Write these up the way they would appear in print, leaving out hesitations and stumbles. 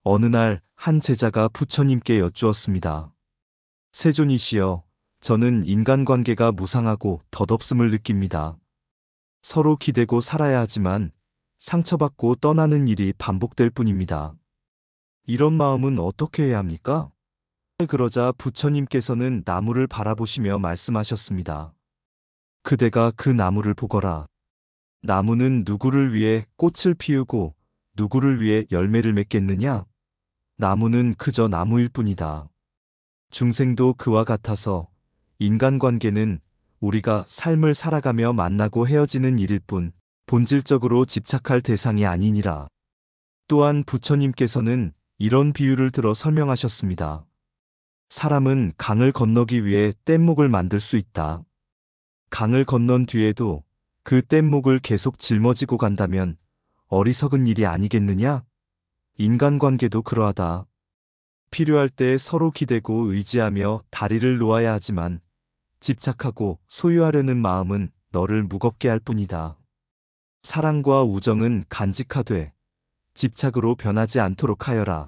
어느 날 한 제자가 부처님께 여쭈었습니다. 세존이시여, 저는 인간관계가 무상하고 덧없음을 느낍니다. 서로 기대고 살아야 하지만 상처받고 떠나는 일이 반복될 뿐입니다. 이런 마음은 어떻게 해야 합니까? 그러자 부처님께서는 나무를 바라보시며 말씀하셨습니다. 그대가 그 나무를 보거라. 나무는 누구를 위해 꽃을 피우고 누구를 위해 열매를 맺겠느냐? 나무는 그저 나무일 뿐이다. 중생도 그와 같아서 인간관계는 우리가 삶을 살아가며 만나고 헤어지는 일일 뿐 본질적으로 집착할 대상이 아니니라. 또한 부처님께서는 이런 비유를 들어 설명하셨습니다. 사람은 강을 건너기 위해 뗏목을 만들 수 있다. 강을 건넌 뒤에도 그 뗏목을 계속 짊어지고 간다면 어리석은 일이 아니겠느냐? 인간관계도 그러하다. 필요할 때 서로 기대고 의지하며 다리를 놓아야 하지만 집착하고 소유하려는 마음은 너를 무겁게 할 뿐이다. 사랑과 우정은 간직하되 집착으로 변하지 않도록 하여라.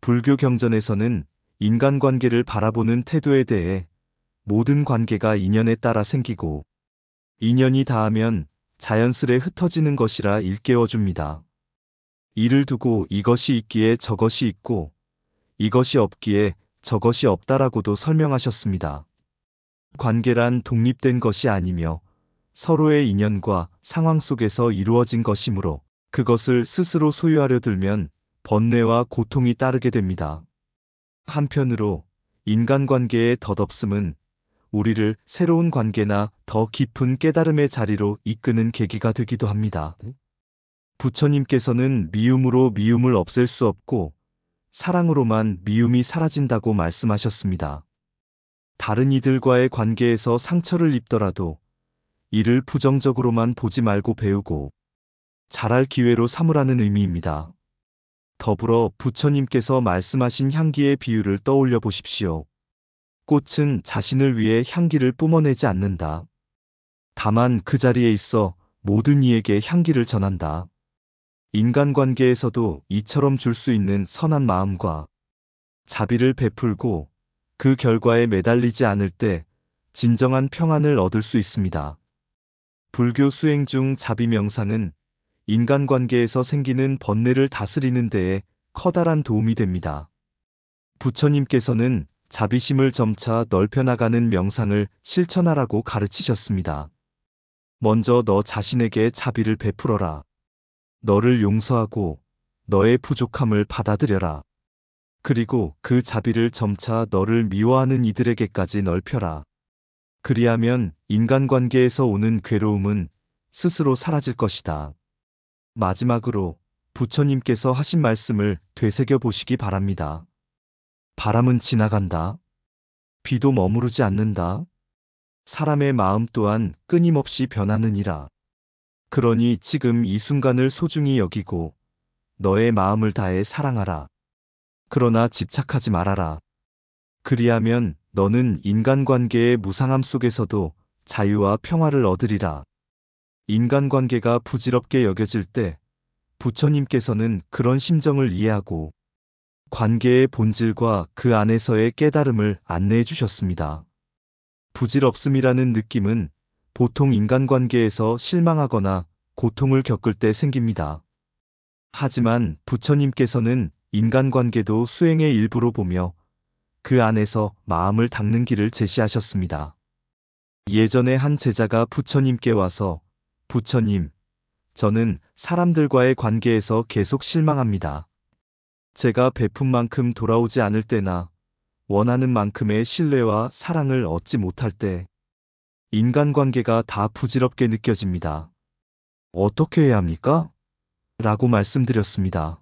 불교 경전에서는 인간관계를 바라보는 태도에 대해 모든 관계가 인연에 따라 생기고 인연이 닿으면 자연스레 흩어지는 것이라 일깨워줍니다. 이를 두고 이것이 있기에 저것이 있고 이것이 없기에 저것이 없다라고도 설명하셨습니다. 관계란 독립된 것이 아니며 서로의 인연과 상황 속에서 이루어진 것이므로 그것을 스스로 소유하려 들면 번뇌와 고통이 따르게 됩니다. 한편으로 인간관계의 덧없음은 우리를 새로운 관계나 더 깊은 깨달음의 자리로 이끄는 계기가 되기도 합니다. 부처님께서는 미움으로 미움을 없앨 수 없고 사랑으로만 미움이 사라진다고 말씀하셨습니다. 다른 이들과의 관계에서 상처를 입더라도 이를 부정적으로만 보지 말고 배우고 잘할 기회로 삼으라는 의미입니다. 더불어 부처님께서 말씀하신 향기의 비유를 떠올려 보십시오. 꽃은 자신을 위해 향기를 뿜어내지 않는다. 다만 그 자리에 있어 모든 이에게 향기를 전한다. 인간관계에서도 이처럼 줄 수 있는 선한 마음과 자비를 베풀고 그 결과에 매달리지 않을 때 진정한 평안을 얻을 수 있습니다. 불교 수행 중 자비 명상은 인간관계에서 생기는 번뇌를 다스리는 데에 커다란 도움이 됩니다. 부처님께서는 자비심을 점차 넓혀나가는 명상을 실천하라고 가르치셨습니다. 먼저 너 자신에게 자비를 베풀어라. 너를 용서하고 너의 부족함을 받아들여라. 그리고 그 자비를 점차 너를 미워하는 이들에게까지 넓혀라. 그리하면 인간관계에서 오는 괴로움은 스스로 사라질 것이다. 마지막으로 부처님께서 하신 말씀을 되새겨 보시기 바랍니다. 바람은 지나간다. 비도 머무르지 않는다. 사람의 마음 또한 끊임없이 변하느니라. 그러니 지금 이 순간을 소중히 여기고 너의 마음을 다해 사랑하라. 그러나 집착하지 말아라. 그리하면 너는 인간관계의 무상함 속에서도 자유와 평화를 얻으리라. 인간관계가 부질없게 여겨질 때 부처님께서는 그런 심정을 이해하고 관계의 본질과 그 안에서의 깨달음을 안내해 주셨습니다. 부질없음이라는 느낌은 보통 인간관계에서 실망하거나 고통을 겪을 때 생깁니다. 하지만 부처님께서는 인간관계도 수행의 일부로 보며 그 안에서 마음을 닦는 길을 제시하셨습니다. 예전에 한 제자가 부처님께 와서 부처님, 저는 사람들과의 관계에서 계속 실망합니다. 제가 베푼 만큼 돌아오지 않을 때나 원하는 만큼의 신뢰와 사랑을 얻지 못할 때 인간관계가 다 부질없게 느껴집니다. 어떻게 해야 합니까? 라고 말씀드렸습니다.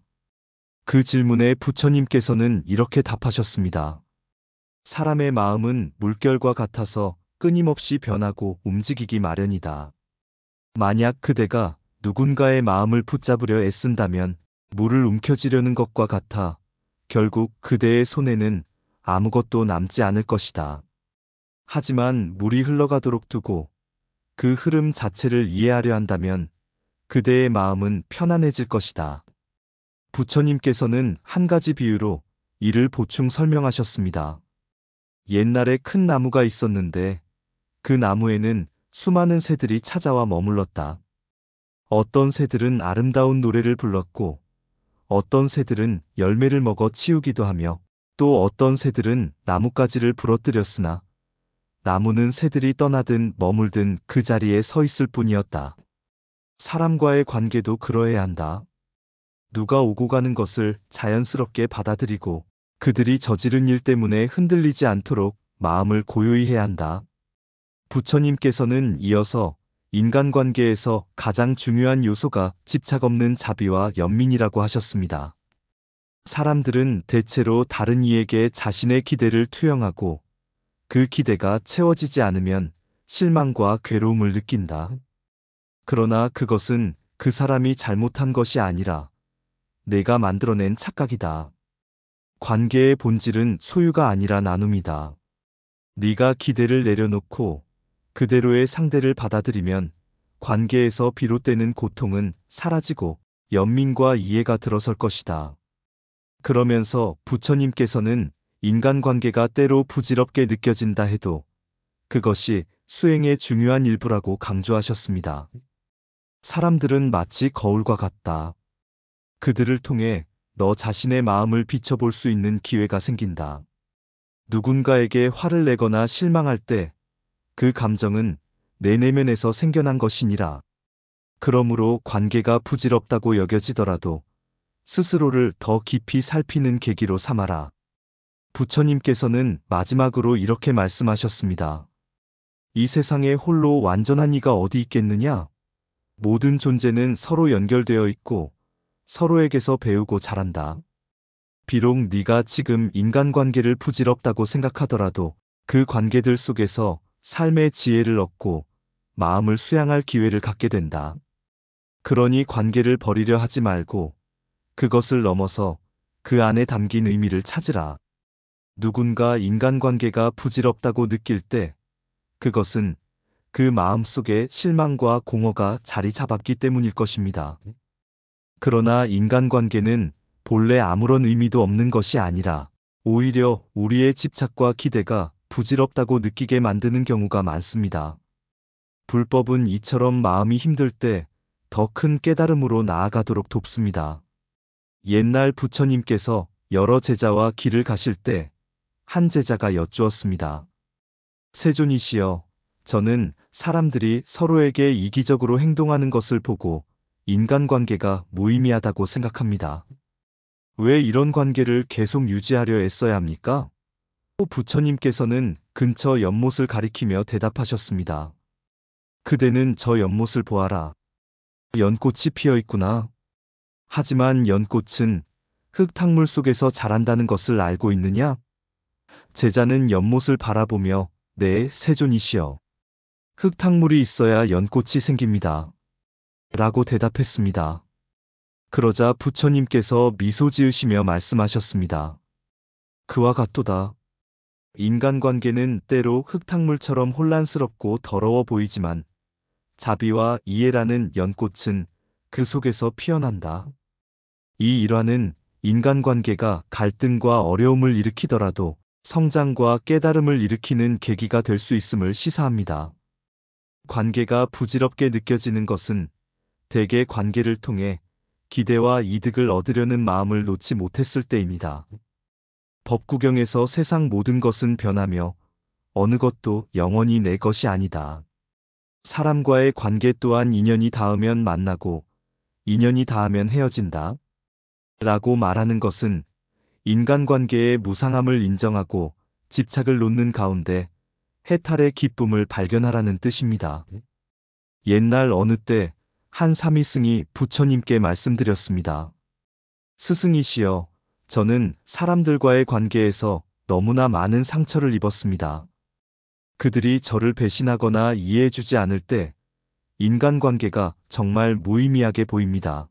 그 질문에 부처님께서는 이렇게 답하셨습니다. 사람의 마음은 물결과 같아서 끊임없이 변하고 움직이기 마련이다. 만약 그대가 누군가의 마음을 붙잡으려 애쓴다면 물을 움켜쥐려는 것과 같아 결국 그대의 손에는 아무것도 남지 않을 것이다. 하지만 물이 흘러가도록 두고 그 흐름 자체를 이해하려 한다면 그대의 마음은 편안해질 것이다. 부처님께서는 한 가지 비유로 이를 보충 설명하셨습니다. 옛날에 큰 나무가 있었는데 그 나무에는 수많은 새들이 찾아와 머물렀다. 어떤 새들은 아름다운 노래를 불렀고 어떤 새들은 열매를 먹어 치우기도 하며 또 어떤 새들은 나뭇가지를 부러뜨렸으나 나무는 새들이 떠나든 머물든 그 자리에 서 있을 뿐이었다. 사람과의 관계도 그러해야 한다. 누가 오고 가는 것을 자연스럽게 받아들이고 그들이 저지른 일 때문에 흔들리지 않도록 마음을 고요히 해야 한다. 부처님께서는 이어서 인간관계에서 가장 중요한 요소가 집착 없는 자비와 연민이라고 하셨습니다. 사람들은 대체로 다른 이에게 자신의 기대를 투영하고 그 기대가 채워지지 않으면 실망과 괴로움을 느낀다. 그러나 그것은 그 사람이 잘못한 것이 아니라 내가 만들어낸 착각이다. 관계의 본질은 소유가 아니라 나눔이다. 네가 기대를 내려놓고 그대로의 상대를 받아들이면 관계에서 비롯되는 고통은 사라지고 연민과 이해가 들어설 것이다. 그러면서 부처님께서는 인간관계가 때로 부질없게 느껴진다 해도 그것이 수행의 중요한 일부라고 강조하셨습니다. 사람들은 마치 거울과 같다. 그들을 통해 너 자신의 마음을 비춰볼 수 있는 기회가 생긴다. 누군가에게 화를 내거나 실망할 때 그 감정은 내 내면에서 생겨난 것이니라. 그러므로 관계가 부질없다고 여겨지더라도 스스로를 더 깊이 살피는 계기로 삼아라. 부처님께서는 마지막으로 이렇게 말씀하셨습니다. 이 세상에 홀로 완전한 이가 어디 있겠느냐? 모든 존재는 서로 연결되어 있고 서로에게서 배우고 자란다. 비록 네가 지금 인간관계를 부질없다고 생각하더라도 그 관계들 속에서 삶의 지혜를 얻고 마음을 수양할 기회를 갖게 된다. 그러니 관계를 버리려 하지 말고 그것을 넘어서 그 안에 담긴 의미를 찾으라. 누군가 인간관계가 부질없다고 느낄 때 그것은 그 마음 속에 실망과 공허가 자리 잡았기 때문일 것입니다. 그러나 인간관계는 본래 아무런 의미도 없는 것이 아니라 오히려 우리의 집착과 기대가 부질없다고 느끼게 만드는 경우가 많습니다. 불법은 이처럼 마음이 힘들 때 더 큰 깨달음으로 나아가도록 돕습니다. 옛날 부처님께서 여러 제자와 길을 가실 때 한 제자가 여쭈었습니다. 세존이시여, 저는 사람들이 서로에게 이기적으로 행동하는 것을 보고 인간관계가 무의미하다고 생각합니다. 왜 이런 관계를 계속 유지하려 애써야 합니까? 또 부처님께서는 근처 연못을 가리키며 대답하셨습니다. 그대는 저 연못을 보아라. 연꽃이 피어 있구나. 하지만 연꽃은 흙탕물 속에서 자란다는 것을 알고 있느냐? 제자는 연못을 바라보며 네, 세존이시여. 흙탕물이 있어야 연꽃이 생깁니다. 라고 대답했습니다. 그러자 부처님께서 미소 지으시며 말씀하셨습니다. 그와 같도다. 인간관계는 때로 흙탕물처럼 혼란스럽고 더러워 보이지만 자비와 이해라는 연꽃은 그 속에서 피어난다. 이 일화는 인간관계가 갈등과 어려움을 일으키더라도 성장과 깨달음을 일으키는 계기가 될 수 있음을 시사합니다. 관계가 부질없게 느껴지는 것은 대개 관계를 통해 기대와 이득을 얻으려는 마음을 놓지 못했을 때입니다. 법구경에서 세상 모든 것은 변하며 어느 것도 영원히 내 것이 아니다. 사람과의 관계 또한 인연이 닿으면 만나고 인연이 닿으면 헤어진다. 라고 말하는 것은 인간관계의 무상함을 인정하고 집착을 놓는 가운데 해탈의 기쁨을 발견하라는 뜻입니다. 옛날 어느 때 한 사미승이 부처님께 말씀드렸습니다. 스승이시여, 저는 사람들과의 관계에서 너무나 많은 상처를 입었습니다. 그들이 저를 배신하거나 이해해주지 않을 때 인간관계가 정말 무의미하게 보입니다.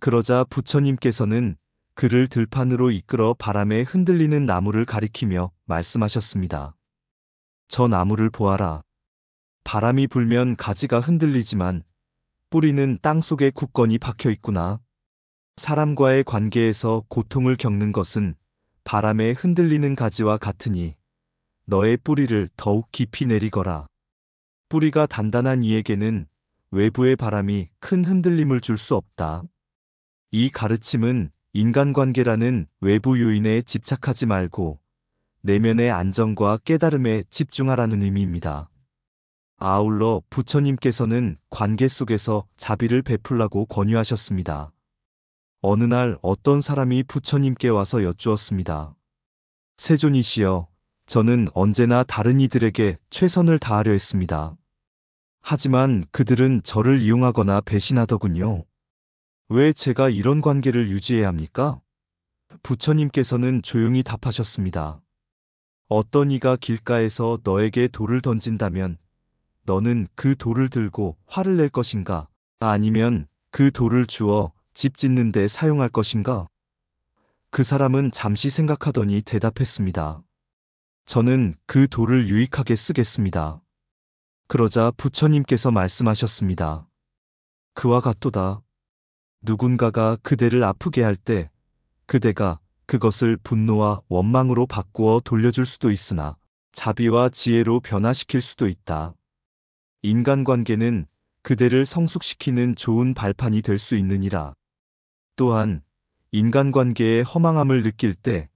그러자 부처님께서는 그를 들판으로 이끌어 바람에 흔들리는 나무를 가리키며 말씀하셨습니다. 저 나무를 보아라. 바람이 불면 가지가 흔들리지만 뿌리는 땅 속에 굳건히 박혀 있구나. 사람과의 관계에서 고통을 겪는 것은 바람에 흔들리는 가지와 같으니 너의 뿌리를 더욱 깊이 내리거라. 뿌리가 단단한 이에게는 외부의 바람이 큰 흔들림을 줄 수 없다. 이 가르침은 인간관계라는 외부 요인에 집착하지 말고 내면의 안정과 깨달음에 집중하라는 의미입니다. 아울러 부처님께서는 관계 속에서 자비를 베풀라고 권유하셨습니다. 어느 날 어떤 사람이 부처님께 와서 여쭈었습니다. 세존이시여, 저는 언제나 다른 이들에게 최선을 다하려 했습니다. 하지만 그들은 저를 이용하거나 배신하더군요. 왜 제가 이런 관계를 유지해야 합니까? 부처님께서는 조용히 답하셨습니다. 어떤 이가 길가에서 너에게 돌을 던진다면 너는 그 돌을 들고 화를 낼 것인가? 아니면 그 돌을 주워 집 짓는 데 사용할 것인가? 그 사람은 잠시 생각하더니 대답했습니다. 저는 그 돌을 유익하게 쓰겠습니다. 그러자 부처님께서 말씀하셨습니다. 그와 같도다. 누군가가 그대를 아프게 할 때 그대가 그것을 분노와 원망으로 바꾸어 돌려줄 수도 있으나 자비와 지혜로 변화시킬 수도 있다. 인간관계는 그대를 성숙시키는 좋은 발판이 될 수 있느니라. 또한 인간관계의 허망함을 느낄 때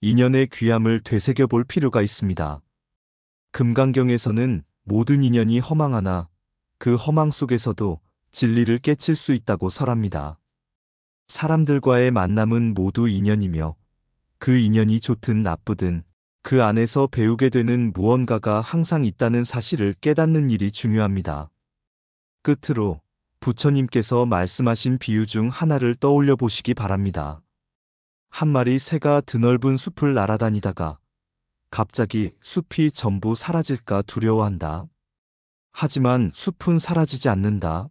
인연의 귀함을 되새겨 볼 필요가 있습니다. 금강경에서는 모든 인연이 허망하나 그 허망 속에서도 진리를 깨칠 수 있다고 설합니다. 사람들과의 만남은 모두 인연이며 그 인연이 좋든 나쁘든 그 안에서 배우게 되는 무언가가 항상 있다는 사실을 깨닫는 일이 중요합니다. 끝으로 부처님께서 말씀하신 비유 중 하나를 떠올려 보시기 바랍니다. 한 마리 새가 드넓은 숲을 날아다니다가 갑자기 숲이 전부 사라질까 두려워한다. 하지만 숲은 사라지지 않는다.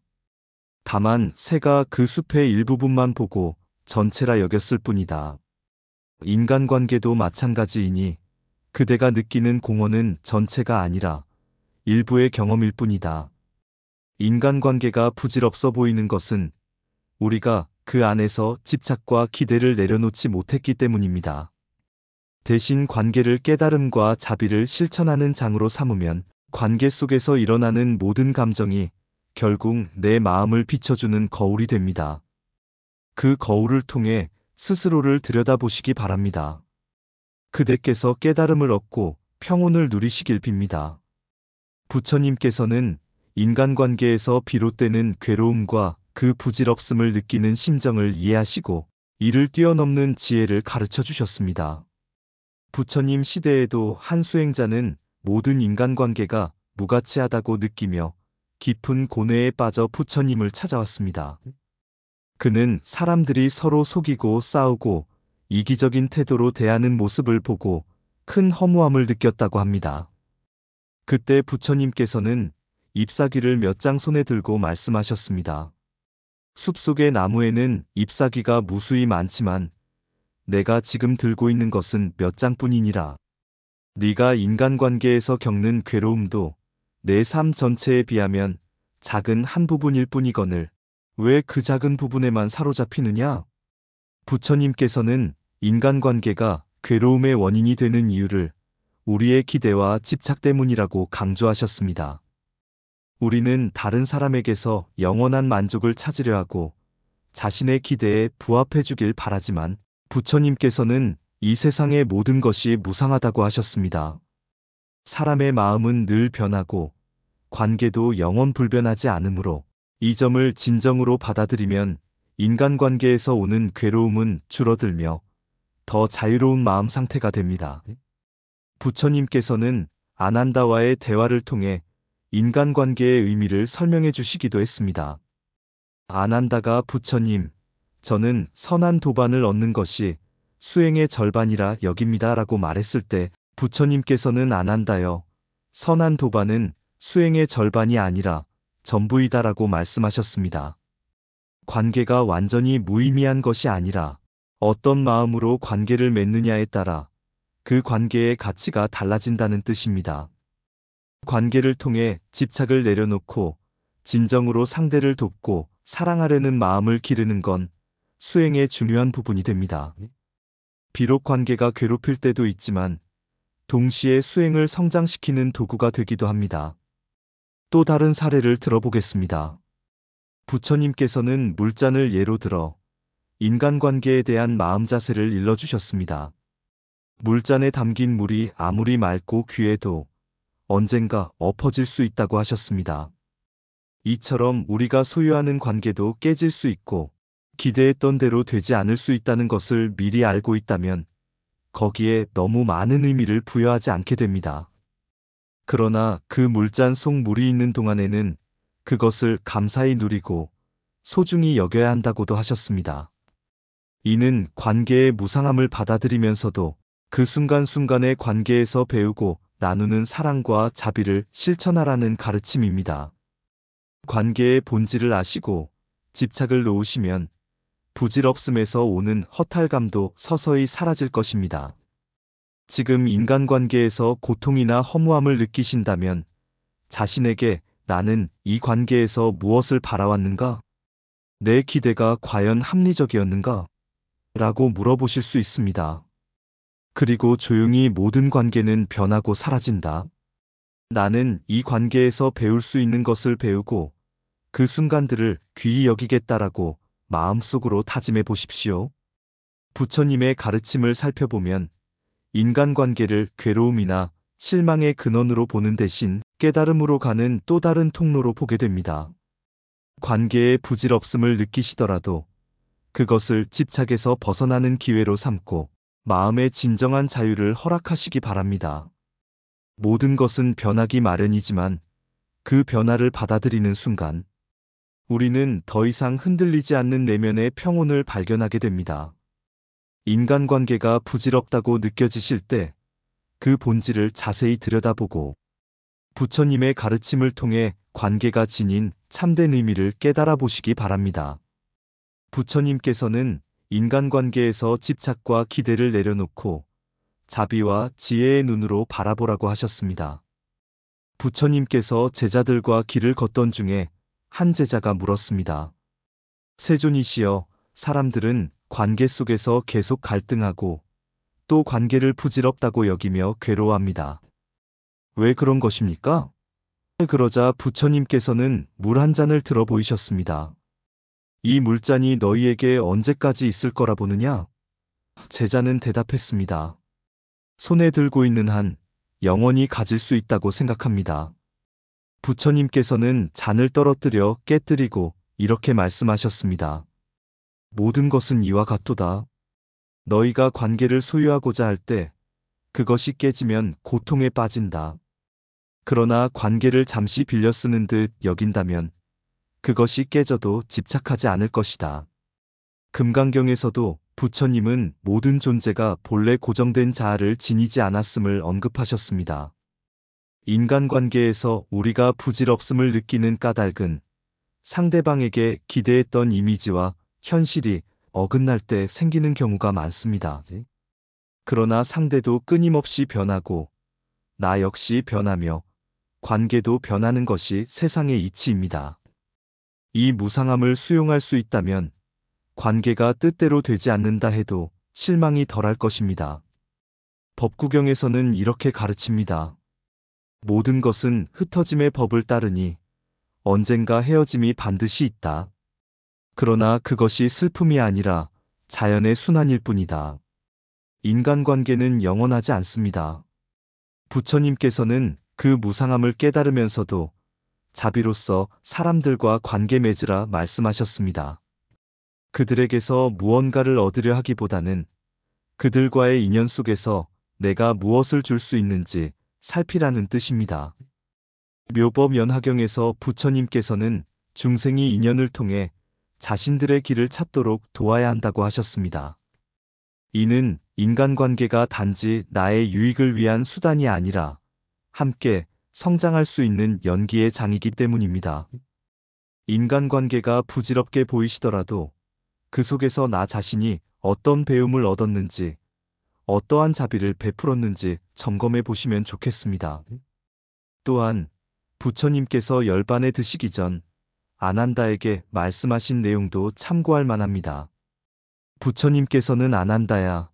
다만 새가 그 숲의 일부분만 보고 전체라 여겼을 뿐이다. 인간관계도 마찬가지이니 그대가 느끼는 공허는 전체가 아니라 일부의 경험일 뿐이다. 인간관계가 부질없어 보이는 것은 우리가 그 안에서 집착과 기대를 내려놓지 못했기 때문입니다. 대신 관계를 깨달음과 자비를 실천하는 장으로 삼으면 관계 속에서 일어나는 모든 감정이 결국 내 마음을 비춰주는 거울이 됩니다. 그 거울을 통해 스스로를 들여다보시기 바랍니다. 그대께서 깨달음을 얻고 평온을 누리시길 빕니다. 부처님께서는 인간관계에서 비롯되는 괴로움과 그 부질없음을 느끼는 심정을 이해하시고 이를 뛰어넘는 지혜를 가르쳐 주셨습니다. 부처님 시대에도 한 수행자는 모든 인간관계가 무가치하다고 느끼며 깊은 고뇌에 빠져 부처님을 찾아왔습니다. 그는 사람들이 서로 속이고 싸우고 이기적인 태도로 대하는 모습을 보고 큰 허무함을 느꼈다고 합니다. 그때 부처님께서는 잎사귀를 몇 장 손에 들고 말씀하셨습니다. 숲속의 나무에는 잎사귀가 무수히 많지만 내가 지금 들고 있는 것은 몇 장뿐이니라. 네가 인간관계에서 겪는 괴로움도 내 삶 전체에 비하면 작은 한 부분일 뿐이거늘 왜 그 작은 부분에만 사로잡히느냐? 부처님께서는 인간관계가 괴로움의 원인이 되는 이유를 우리의 기대와 집착 때문이라고 강조하셨습니다. 우리는 다른 사람에게서 영원한 만족을 찾으려 하고 자신의 기대에 부합해 주길 바라지만 부처님께서는 이 세상의 모든 것이 무상하다고 하셨습니다. 사람의 마음은 늘 변하고 관계도 영원 불변하지 않으므로 이 점을 진정으로 받아들이면 인간관계에서 오는 괴로움은 줄어들며 더 자유로운 마음 상태가 됩니다. 부처님께서는 아난다와의 대화를 통해 인간관계의 의미를 설명해 주시기도 했습니다. 아난다가 부처님, 저는 선한 도반을 얻는 것이 수행의 절반이라 여깁니다 라고 말했을 때 부처님께서는 아난다여, 선한 도반은 수행의 절반이 아니라 전부이다 라고 말씀하셨습니다. 관계가 완전히 무의미한 것이 아니라 어떤 마음으로 관계를 맺느냐에 따라 그 관계의 가치가 달라진다는 뜻입니다. 관계를 통해 집착을 내려놓고 진정으로 상대를 돕고 사랑하려는 마음을 기르는 건 수행의 중요한 부분이 됩니다. 비록 관계가 괴롭힐 때도 있지만 동시에 수행을 성장시키는 도구가 되기도 합니다. 또 다른 사례를 들어보겠습니다. 부처님께서는 물잔을 예로 들어 인간관계에 대한 마음 자세를 일러주셨습니다. 물잔에 담긴 물이 아무리 맑고 귀해도 언젠가 엎어질 수 있다고 하셨습니다. 이처럼 우리가 소유하는 관계도 깨질 수 있고 기대했던 대로 되지 않을 수 있다는 것을 미리 알고 있다면 거기에 너무 많은 의미를 부여하지 않게 됩니다. 그러나 그 물잔 속 물이 있는 동안에는 그것을 감사히 누리고 소중히 여겨야 한다고도 하셨습니다. 이는 관계의 무상함을 받아들이면서도 그 순간순간의 관계에서 배우고 나누는 사랑과 자비를 실천하라는 가르침입니다. 관계의 본질을 아시고 집착을 놓으시면 부질없음에서 오는 허탈감도 서서히 사라질 것입니다. 지금 인간관계에서 고통이나 허무함을 느끼신다면 자신에게 나는 이 관계에서 무엇을 바라왔는가? 내 기대가 과연 합리적이었는가? 라고 물어보실 수 있습니다. 그리고 조용히 모든 관계는 변하고 사라진다. 나는 이 관계에서 배울 수 있는 것을 배우고 그 순간들을 귀히 여기겠다라고 마음속으로 다짐해 보십시오. 부처님의 가르침을 살펴보면 인간관계를 괴로움이나 실망의 근원으로 보는 대신 깨달음으로 가는 또 다른 통로로 보게 됩니다. 관계의 부질없음을 느끼시더라도 그것을 집착에서 벗어나는 기회로 삼고 마음의 진정한 자유를 허락하시기 바랍니다. 모든 것은 변하기 마련이지만 그 변화를 받아들이는 순간 우리는 더 이상 흔들리지 않는 내면의 평온을 발견하게 됩니다. 인간관계가 부질없다고 느껴지실 때 그 본질을 자세히 들여다보고 부처님의 가르침을 통해 관계가 지닌 참된 의미를 깨달아 보시기 바랍니다. 부처님께서는 인간관계에서 집착과 기대를 내려놓고 자비와 지혜의 눈으로 바라보라고 하셨습니다. 부처님께서 제자들과 길을 걷던 중에 한 제자가 물었습니다. 세존이시여, 사람들은 관계 속에서 계속 갈등하고 또 관계를 부질없다고 여기며 괴로워합니다. 왜 그런 것입니까? 그러자 부처님께서는 물 한 잔을 들어 보이셨습니다. 이 물잔이 너희에게 언제까지 있을 거라 보느냐? 제자는 대답했습니다. 손에 들고 있는 한 영원히 가질 수 있다고 생각합니다. 부처님께서는 잔을 떨어뜨려 깨뜨리고 이렇게 말씀하셨습니다. 모든 것은 이와 같도다. 너희가 관계를 소유하고자 할 때 그것이 깨지면 고통에 빠진다. 그러나 관계를 잠시 빌려 쓰는 듯 여긴다면 그것이 깨져도 집착하지 않을 것이다. 금강경에서도 부처님은 모든 존재가 본래 고정된 자아를 지니지 않았음을 언급하셨습니다. 인간관계에서 우리가 부질없음을 느끼는 까닭은 상대방에게 기대했던 이미지와 현실이 어긋날 때 생기는 경우가 많습니다. 그러나 상대도 끊임없이 변하고 나 역시 변하며 관계도 변하는 것이 세상의 이치입니다. 이 무상함을 수용할 수 있다면 관계가 뜻대로 되지 않는다 해도 실망이 덜할 것입니다. 법구경에서는 이렇게 가르칩니다. 모든 것은 흩어짐의 법을 따르니 언젠가 헤어짐이 반드시 있다. 그러나 그것이 슬픔이 아니라 자연의 순환일 뿐이다. 인간관계는 영원하지 않습니다. 부처님께서는 그 무상함을 깨달으면서도 자비로서 사람들과 관계 맺으라 말씀하셨습니다. 그들에게서 무언가를 얻으려 하기보다는 그들과의 인연 속에서 내가 무엇을 줄 수 있는지 살피라는 뜻입니다. 묘법연화경에서 부처님께서는 중생이 인연을 통해 자신들의 길을 찾도록 도와야 한다고 하셨습니다. 이는 인간관계가 단지 나의 유익을 위한 수단이 아니라 함께 성장할 수 있는 연기의 장이기 때문입니다. 인간관계가 부질없게 보이시더라도 그 속에서 나 자신이 어떤 배움을 얻었는지, 어떠한 자비를 베풀었는지 점검해 보시면 좋겠습니다. 또한 부처님께서 열반에 드시기 전 아난다에게 말씀하신 내용도 참고할 만합니다. 부처님께서는 안 한다야.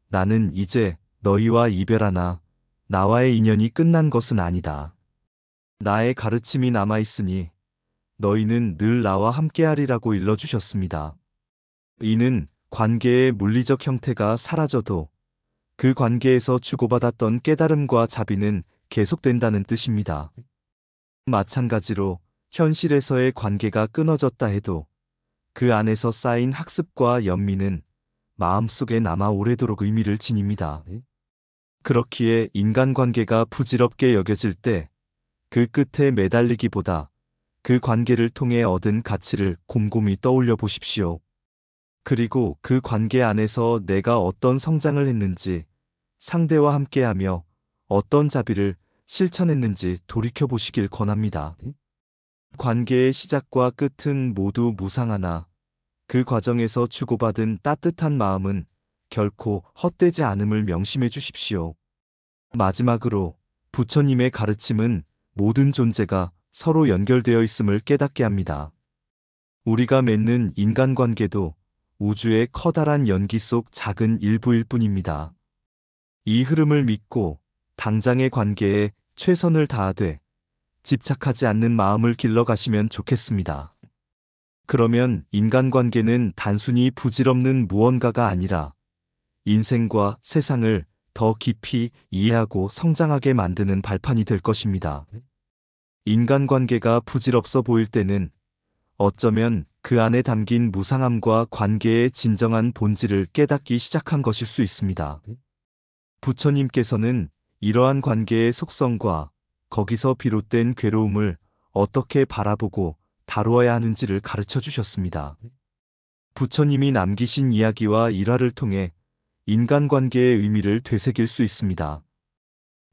나는 이제 너희와 이별하나 나와의 인연이 끝난 것은 아니다. 나의 가르침이 남아있으니 너희는 늘 나와 함께하리라고 일러주셨습니다. 이는 관계의 물리적 형태가 사라져도 그 관계에서 주고받았던 깨달음과 자비는 계속된다는 뜻입니다. 마찬가지로 현실에서의 관계가 끊어졌다 해도 그 안에서 쌓인 학습과 연민은 마음속에 남아 오래도록 의미를 지닙니다. 그렇기에 인간관계가 부질없게 여겨질 때 그 끝에 매달리기보다 그 관계를 통해 얻은 가치를 곰곰이 떠올려 보십시오. 그리고 그 관계 안에서 내가 어떤 성장을 했는지, 상대와 함께하며 어떤 자비를 실천했는지 돌이켜 보시길 권합니다. 관계의 시작과 끝은 모두 무상하나 그 과정에서 주고받은 따뜻한 마음은 결코 헛되지 않음을 명심해 주십시오. 마지막으로 부처님의 가르침은 모든 존재가 서로 연결되어 있음을 깨닫게 합니다. 우리가 맺는 인간관계도 우주의 커다란 연기 속 작은 일부일 뿐입니다. 이 흐름을 믿고 당장의 관계에 최선을 다하되 집착하지 않는 마음을 길러가시면 좋겠습니다. 그러면 인간관계는 단순히 부질없는 무언가가 아니라 인생과 세상을 더 깊이 이해하고 성장하게 만드는 발판이 될 것입니다. 인간관계가 부질없어 보일 때는 어쩌면 그 안에 담긴 무상함과 관계의 진정한 본질을 깨닫기 시작한 것일 수 있습니다. 부처님께서는 이러한 관계의 속성과 거기서 비롯된 괴로움을 어떻게 바라보고 다루어야 하는지를 가르쳐 주셨습니다. 부처님이 남기신 이야기와 일화를 통해 인간관계의 의미를 되새길 수 있습니다.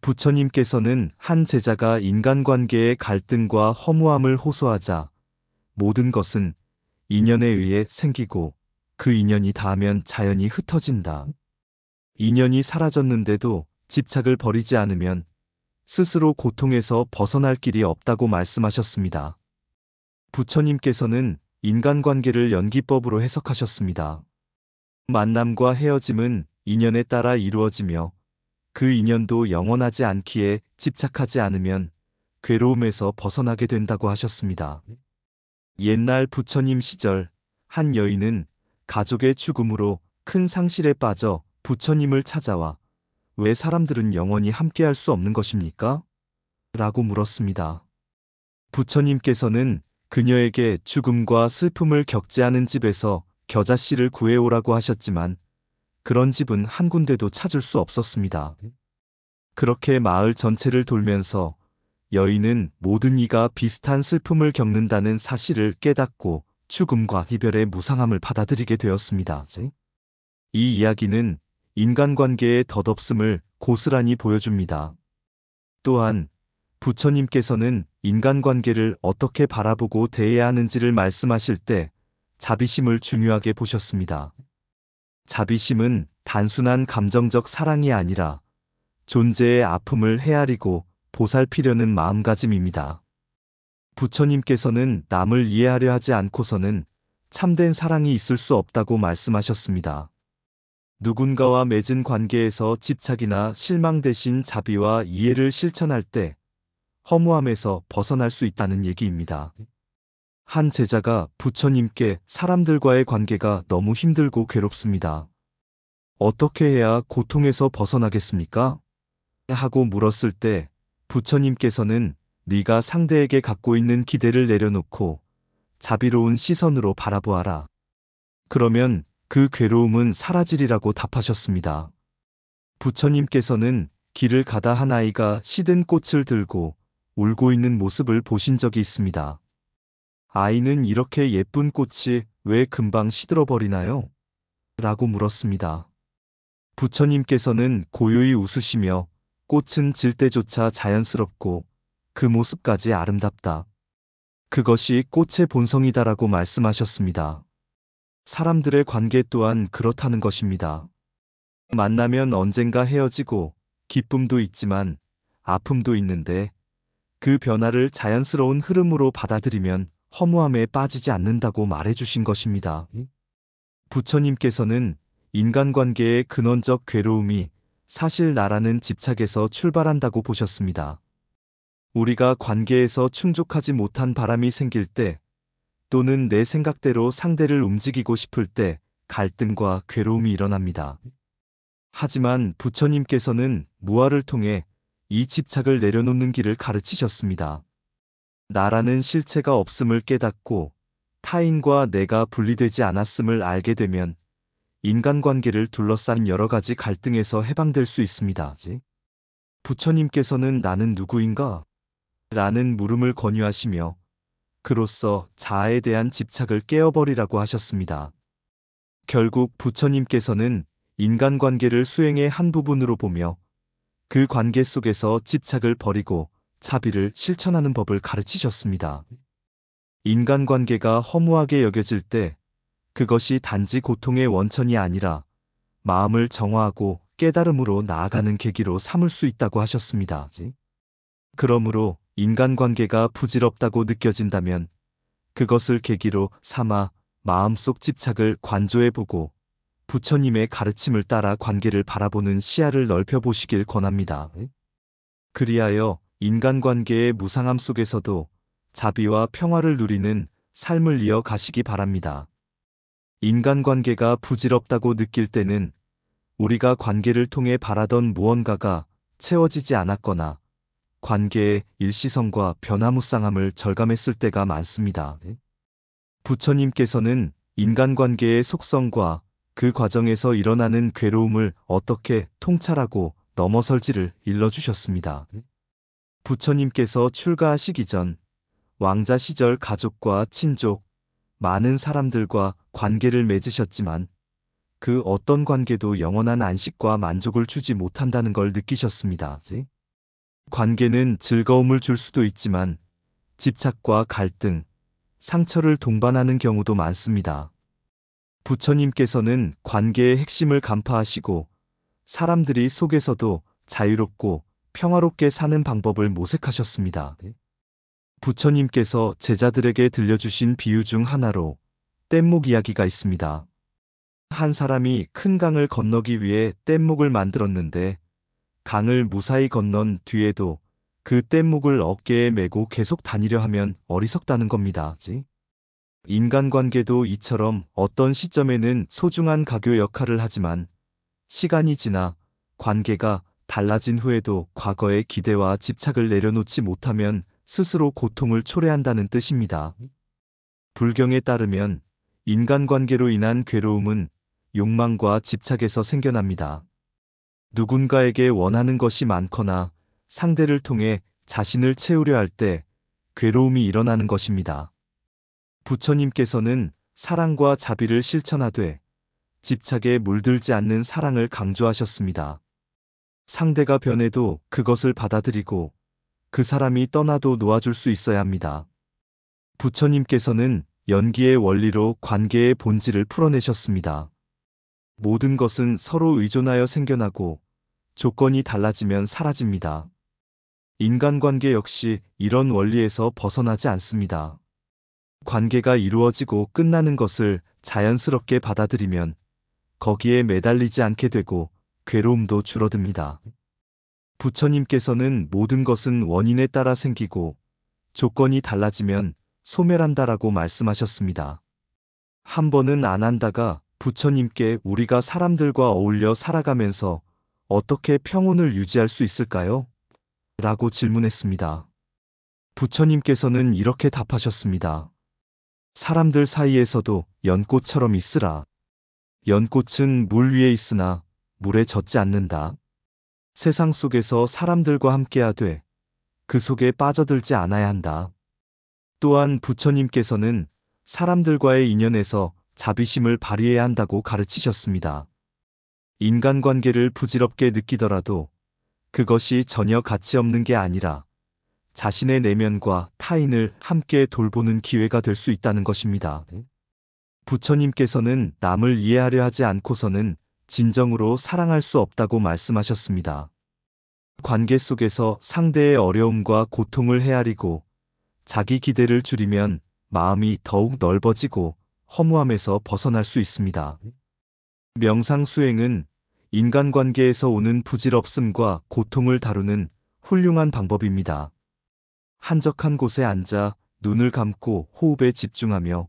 부처님께서는 한 제자가 인간관계의 갈등과 허무함을 호소하자 모든 것은 인연에 의해 생기고 그 인연이 닿으면 자연히 흩어진다. 인연이 사라졌는데도 집착을 버리지 않으면 스스로 고통에서 벗어날 길이 없다고 말씀하셨습니다. 부처님께서는 인간관계를 연기법으로 해석하셨습니다. 만남과 헤어짐은 인연에 따라 이루어지며 그 인연도 영원하지 않기에 집착하지 않으면 괴로움에서 벗어나게 된다고 하셨습니다. 옛날 부처님 시절 한 여인은 가족의 죽음으로 큰 상실에 빠져 부처님을 찾아와 왜 사람들은 영원히 함께할 수 없는 것입니까? 라고 물었습니다. 부처님께서는 그녀에게 죽음과 슬픔을 겪지 않은 집에서 겨자씨를 구해오라고 하셨지만 그런 집은 한 군데도 찾을 수 없었습니다. 그렇게 마을 전체를 돌면서 여인은 모든 이가 비슷한 슬픔을 겪는다는 사실을 깨닫고 죽음과 이별의 무상함을 받아들이게 되었습니다. 이 이야기는 인간관계의 덧없음을 고스란히 보여줍니다. 또한 부처님께서는 인간관계를 어떻게 바라보고 대해야 하는지를 말씀하실 때 자비심을 중요하게 보셨습니다. 자비심은 단순한 감정적 사랑이 아니라 존재의 아픔을 헤아리고 보살피려는 마음가짐입니다. 부처님께서는 남을 이해하려 하지 않고서는 참된 사랑이 있을 수 없다고 말씀하셨습니다. 누군가와 맺은 관계에서 집착이나 실망 대신 자비와 이해를 실천할 때 허무함에서 벗어날 수 있다는 얘기입니다. 한 제자가 부처님께 사람들과의 관계가 너무 힘들고 괴롭습니다. 어떻게 해야 고통에서 벗어나겠습니까? 하고 물었을 때 부처님께서는 네가 상대에게 갖고 있는 기대를 내려놓고 자비로운 시선으로 바라보아라. 그러면 그 괴로움은 사라지리라고 답하셨습니다. 부처님께서는 길을 가다 한 아이가 시든 꽃을 들고 울고 있는 모습을 보신 적이 있습니다. 아이는 이렇게 예쁜 꽃이 왜 금방 시들어버리나요? 라고 물었습니다. 부처님께서는 고요히 웃으시며 꽃은 질 때조차 자연스럽고 그 모습까지 아름답다. 그것이 꽃의 본성이다라고 말씀하셨습니다. 사람들의 관계 또한 그렇다는 것입니다. 만나면 언젠가 헤어지고 기쁨도 있지만 아픔도 있는데 그 변화를 자연스러운 흐름으로 받아들이면 허무함에 빠지지 않는다고 말해주신 것입니다. 부처님께서는 인간관계의 근원적 괴로움이 사실 나라는 집착에서 출발한다고 보셨습니다. 우리가 관계에서 충족하지 못한 바람이 생길 때, 또는 내 생각대로 상대를 움직이고 싶을 때 갈등과 괴로움이 일어납니다. 하지만 부처님께서는 무아를 통해 이 집착을 내려놓는 길을 가르치셨습니다. 나라는 실체가 없음을 깨닫고 타인과 내가 분리되지 않았음을 알게 되면 인간관계를 둘러싼 여러 가지 갈등에서 해방될 수 있습니다. 부처님께서는 나는 누구인가? 라는 물음을 권유하시며 그로써 자아에 대한 집착을 깨어버리라고 하셨습니다. 결국 부처님께서는 인간관계를 수행의 한 부분으로 보며 그 관계 속에서 집착을 버리고 자비를 실천하는 법을 가르치셨습니다. 인간관계가 허무하게 여겨질 때 그것이 단지 고통의 원천이 아니라 마음을 정화하고 깨달음으로 나아가는 계기로 삼을 수 있다고 하셨습니다. 그러므로 인간관계가 부질없다고 느껴진다면 그것을 계기로 삼아 마음속 집착을 관조해보고 부처님의 가르침을 따라 관계를 바라보는 시야를 넓혀보시길 권합니다. 그리하여 인간관계의 무상함 속에서도 자비와 평화를 누리는 삶을 이어가시기 바랍니다. 인간관계가 부질없다고 느낄 때는 우리가 관계를 통해 바라던 무언가가 채워지지 않았거나 관계의 일시성과 변화무쌍함을 절감했을 때가 많습니다. 부처님께서는 인간관계의 속성과 그 과정에서 일어나는 괴로움을 어떻게 통찰하고 넘어설지를 일러주셨습니다. 부처님께서 출가하시기 전 왕자 시절 가족과 친족, 많은 사람들과 관계를 맺으셨지만 그 어떤 관계도 영원한 안식과 만족을 주지 못한다는 걸 느끼셨습니다. 관계는 즐거움을 줄 수도 있지만 집착과 갈등, 상처를 동반하는 경우도 많습니다. 부처님께서는 관계의 핵심을 간파하시고 사람들이 속에서도 자유롭고 평화롭게 사는 방법을 모색하셨습니다. 부처님께서 제자들에게 들려주신 비유 중 하나로 뗏목 이야기가 있습니다. 한 사람이 큰 강을 건너기 위해 뗏목을 만들었는데 강을 무사히 건넌 뒤에도 그 뗏목을 어깨에 메고 계속 다니려 하면 어리석다는 겁니다. 인간관계도 이처럼 어떤 시점에는 소중한 가교 역할을 하지만 시간이 지나 관계가 달라진 후에도 과거의 기대와 집착을 내려놓지 못하면 스스로 고통을 초래한다는 뜻입니다. 불경에 따르면 인간관계로 인한 괴로움은 욕망과 집착에서 생겨납니다. 누군가에게 원하는 것이 많거나 상대를 통해 자신을 채우려 할 때 괴로움이 일어나는 것입니다. 부처님께서는 사랑과 자비를 실천하되 집착에 물들지 않는 사랑을 강조하셨습니다. 상대가 변해도 그것을 받아들이고 그 사람이 떠나도 놓아줄 수 있어야 합니다. 부처님께서는 연기의 원리로 관계의 본질을 풀어내셨습니다. 모든 것은 서로 의존하여 생겨나고 조건이 달라지면 사라집니다. 인간관계 역시 이런 원리에서 벗어나지 않습니다. 관계가 이루어지고 끝나는 것을 자연스럽게 받아들이면 거기에 매달리지 않게 되고 괴로움도 줄어듭니다. 부처님께서는 모든 것은 원인에 따라 생기고 조건이 달라지면 소멸한다라고 말씀하셨습니다. 한 번은 안 한다가 부처님께 우리가 사람들과 어울려 살아가면서 어떻게 평온을 유지할 수 있을까요? 라고 질문했습니다. 부처님께서는 이렇게 답하셨습니다. 사람들 사이에서도 연꽃처럼 있으라. 연꽃은 물 위에 있으나 물에 젖지 않는다. 세상 속에서 사람들과 함께하되 그 속에 빠져들지 않아야 한다. 또한 부처님께서는 사람들과의 인연에서 자비심을 발휘해야 한다고 가르치셨습니다. 인간관계를 부질없게 느끼더라도 그것이 전혀 가치 없는 게 아니라 자신의 내면과 타인을 함께 돌보는 기회가 될 수 있다는 것입니다. 부처님께서는 남을 이해하려 하지 않고서는 진정으로 사랑할 수 없다고 말씀하셨습니다. 관계 속에서 상대의 어려움과 고통을 헤아리고 자기 기대를 줄이면 마음이 더욱 넓어지고 허무함에서 벗어날 수 있습니다. 명상 수행은 인간관계에서 오는 부질없음과 고통을 다루는 훌륭한 방법입니다. 한적한 곳에 앉아 눈을 감고 호흡에 집중하며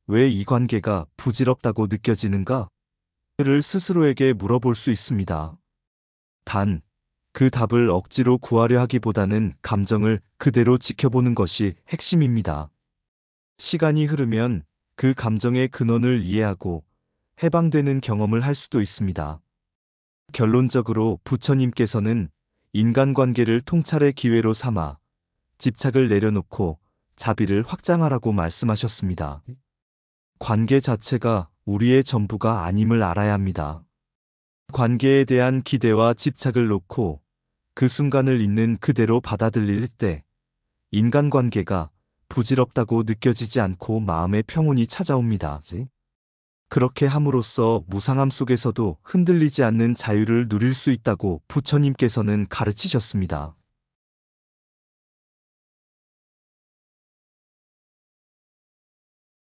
왜 이 관계가 부질없다고 느껴지는가? 를 스스로에게 물어볼 수 있습니다. 단, 그 답을 억지로 구하려 하기보다는 감정을 그대로 지켜보는 것이 핵심입니다. 시간이 흐르면 그 감정의 근원을 이해하고 해방되는 경험을 할 수도 있습니다. 결론적으로 부처님께서는 인간관계를 통찰의 기회로 삼아 집착을 내려놓고 자비를 확장하라고 말씀하셨습니다. 관계 자체가 우리의 전부가 아님을 알아야 합니다. 관계에 대한 기대와 집착을 놓고 그 순간을 있는 그대로 받아들일 때 인간관계가 부질없다고 느껴지지 않고 마음의 평온이 찾아옵니다. 그렇게 함으로써 무상함 속에서도 흔들리지 않는 자유를 누릴 수 있다고 부처님께서는 가르치셨습니다.